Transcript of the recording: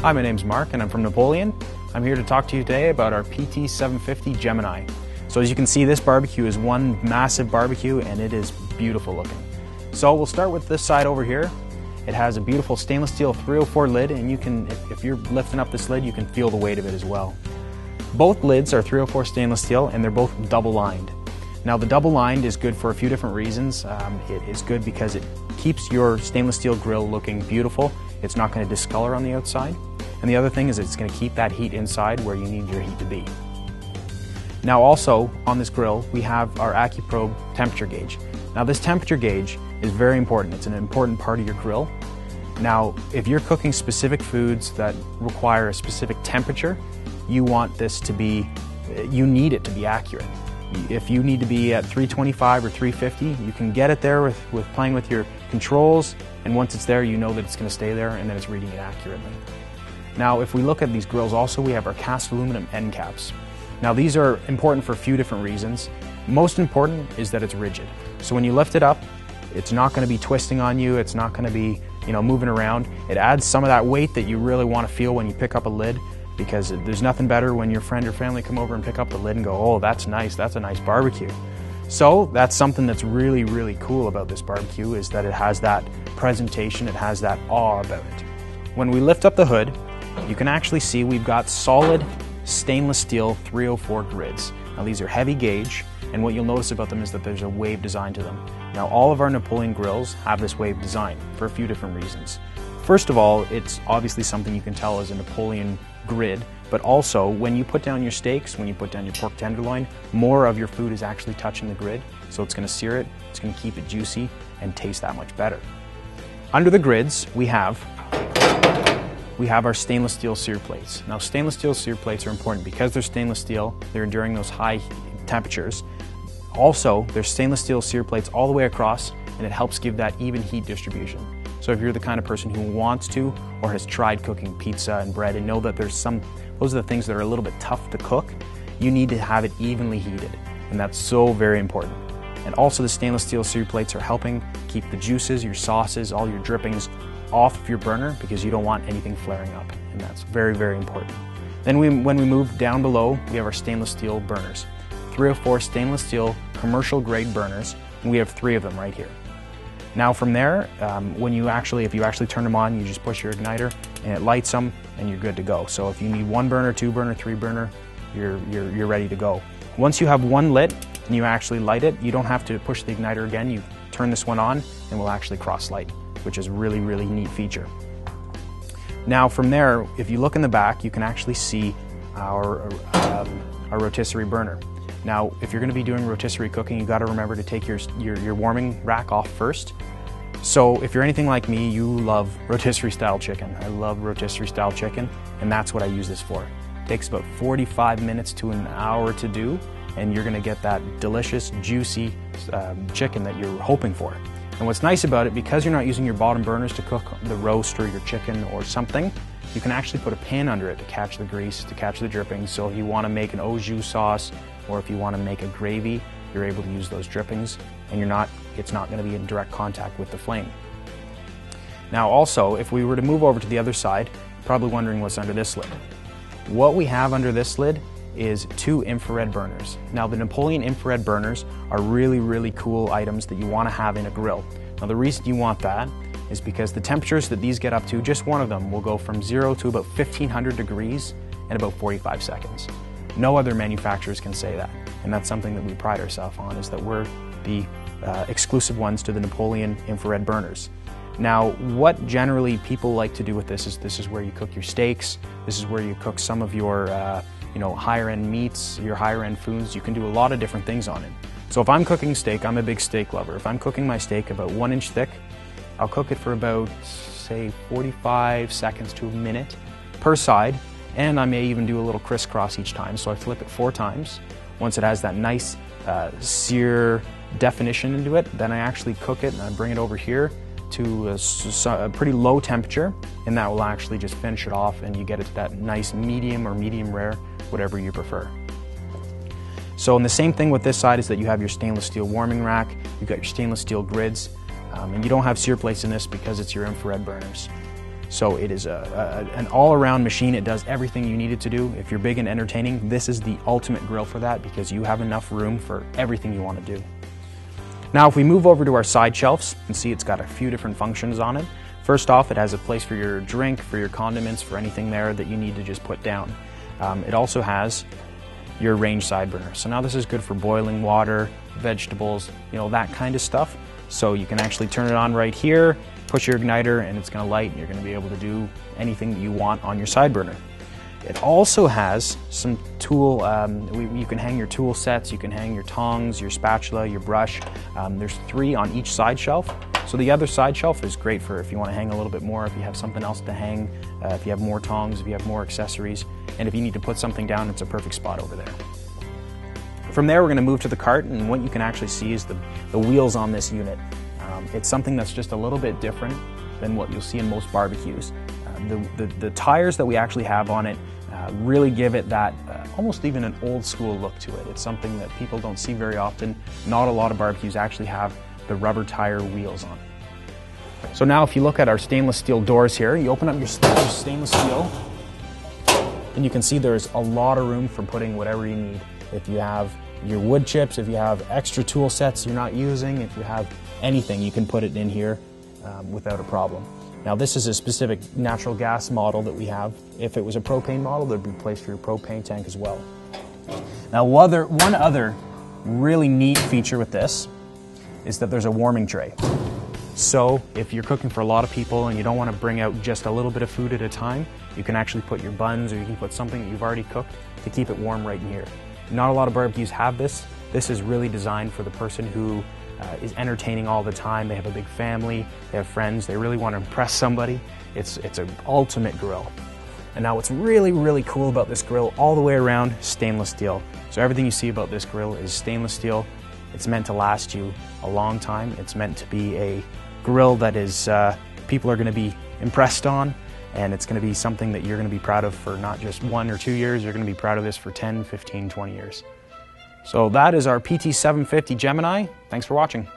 Hi, my name's Mark and I'm from Napoleon. I'm here to talk to you today about our PT750 Gemini. So as you can see, this barbecue is one massive barbecue and it is beautiful looking. So we'll start with this side over here. It has a beautiful stainless steel 304 lid, and you can, if you're lifting up this lid, you can feel the weight of it as well. Both lids are 304 stainless steel and they're both double lined. Now the double lined is good for a few different reasons. It is good because it keeps your stainless steel grill looking beautiful. It's not going to discolor on the outside. And the other thing is it's going to keep that heat inside where you need your heat to be. Now also on this grill we have our AccuProbe temperature gauge. Now this temperature gauge is very important. It's an important part of your grill. Now if you're cooking specific foods that require a specific temperature, you want this to be, you need it to be accurate. If you need to be at 325 or 350, you can get it there with playing with your controls, and once it's there you know that it's going to stay there and that it's reading it accurately. Now if we look at these grills also, we have our cast aluminum end caps. Now these are important for a few different reasons. Most important is that it's rigid. So when you lift it up, it's not going to be twisting on you, it's not going to be, moving around. It adds some of that weight that you really want to feel when you pick up a lid, because there's nothing better when your friend or family come over and pick up the lid and go, oh, that's nice, that's a nice barbecue. So that's something that's really, really cool about this barbecue, is that it has that presentation, it has that awe about it. When we lift up the hood, you can actually see we've got solid stainless steel 304 grids. Now these are heavy gauge, and what you'll notice about them is that there's a wave design to them. Now all of our Napoleon grills have this wave design for a few different reasons. First of all, it's obviously something you can tell as a Napoleon grid, but also when you put down your steaks, when you put down your pork tenderloin, more of your food is actually touching the grid, so it's going to sear it, it's going to keep it juicy and taste that much better. Under the grids we have our stainless steel sear plates. Now stainless steel sear plates are important because they're stainless steel, they're enduring those high temperatures. Also, there's stainless steel sear plates all the way across, and it helps give that even heat distribution. So if you're the kind of person who wants to or has tried cooking pizza and bread and know that those are the things that are a little bit tough to cook, you need to have it evenly heated, and that's so very important. And also the stainless steel sear plates are helping keep the juices, your sauces, all your drippings off of your burner, because you don't want anything flaring up, and that's very, very important. Then when we move down below, we have our stainless steel burners. 304 stainless steel commercial grade burners, and we have 3 of them right here. Now from there, if you actually turn them on, you just push your igniter and it lights them and you're good to go. So if you need 1 burner, 2 burner, 3 burner, you're ready to go. Once you have one lit and you actually light it, you don't have to push the igniter again. You turn this one on and we'll actually cross light, which is a really, really neat feature. Now from there, if you look in the back, you can actually see our rotisserie burner. Now, if you're going to be doing rotisserie cooking, you got to remember to take your warming rack off first. So if you're anything like me, you love rotisserie style chicken. I love rotisserie style chicken, and that's what I use this for. It takes about 45 minutes to an hour to do, and you're going to get that delicious, juicy chicken that you're hoping for. And what's nice about it, because you're not using your bottom burners to cook the roast or your chicken or something, you can actually put a pan under it to catch the grease, to catch the drippings. So if you want to make an au jus sauce, or if you want to make a gravy, you're able to use those drippings, and it's not going to be in direct contact with the flame. Now also, if we were to move over to the other side, you're probably wondering what's under this lid. What we have under this lid is 2 infrared burners. Now the Napoleon infrared burners are really, really cool items that you want to have in a grill. Now the reason you want that is because the temperatures that these get up to, just one of them will go from 0 to about 1500 degrees in about 45 seconds. No other manufacturers can say that, and that's something that we pride ourselves on, is that we're the exclusive ones to the Napoleon infrared burners. Now, what generally people like to do with this is where you cook your steaks, this is where you cook some of your higher end meats, your higher end foods. You can do a lot of different things on it. So if I'm cooking steak, I'm a big steak lover. If I'm cooking my steak about 1 inch thick, I'll cook it for about, say, 45 seconds to a minute per side. And I may even do a little crisscross each time, so I flip it 4 times. Once it has that nice sear definition into it, then I actually cook it and I bring it over here to a pretty low temperature, and that will actually just finish it off, and you get it to that nice medium or medium rare, whatever you prefer. So, and the same thing with this side is that you have your stainless steel warming rack, you've got your stainless steel grids, and you don't have sear plates in this because it's your infrared burners. So it is an all-around machine. It does everything you need it to do. If you're big and entertaining, this is the ultimate grill for that because you have enough room for everything you want to do. Now if we move over to our side shelves, you can see it's got a few different functions on it. First off, it has a place for your drink, for your condiments, for anything there that you need to just put down. It also has your range side burner. So now this is good for boiling water, vegetables, that kind of stuff. So you can actually turn it on right here, push your igniter, and it's going to light, and you're going to be able to do anything that you want on your side burner. It also has some tool, you can hang your tool sets, you can hang your tongs, your spatula, your brush. There's 3 on each side shelf. So the other side shelf is great for if you want to hang a little bit more, if you have something else to hang, if you have more tongs, if you have more accessories, and if you need to put something down, it's a perfect spot over there. From there, we're going to move to the cart, and what you can actually see is the wheels on this unit. It's something that's just a little bit different than what you'll see in most barbecues. The tires that we actually have on it really give it that almost even an old school look to it. It's something that people don't see very often. Not a lot of barbecues actually have the rubber tire wheels on. So now if you look at our stainless steel doors here, you open up your stainless steel, and you can see there's a lot of room for putting whatever you need. If you have your wood chips, if you have extra tool sets you're not using, if you have anything, you can put it in here without a problem. Now this is a specific natural gas model that we have. If it was a propane model, there'd be a place for your propane tank as well. Now one other really neat feature with this is that there's a warming tray. So if you're cooking for a lot of people and you don't want to bring out just a little bit of food at a time, you can actually put your buns, or you can put something that you've already cooked to keep it warm right in here. Not a lot of barbecues have this. This is really designed for the person who is entertaining all the time. They have a big family, they have friends, they really want to impress somebody. It's an ultimate grill. And now what's really, really cool about this grill, all the way around, stainless steel. So everything you see about this grill is stainless steel. It's meant to last you a long time. It's meant to be a grill that is people are going to be impressed on, and it's going to be something that you're going to be proud of for not just 1 or 2 years. You're going to be proud of this for 10, 15, 20 years. So that is our PT750 Gemini. Thanks for watching.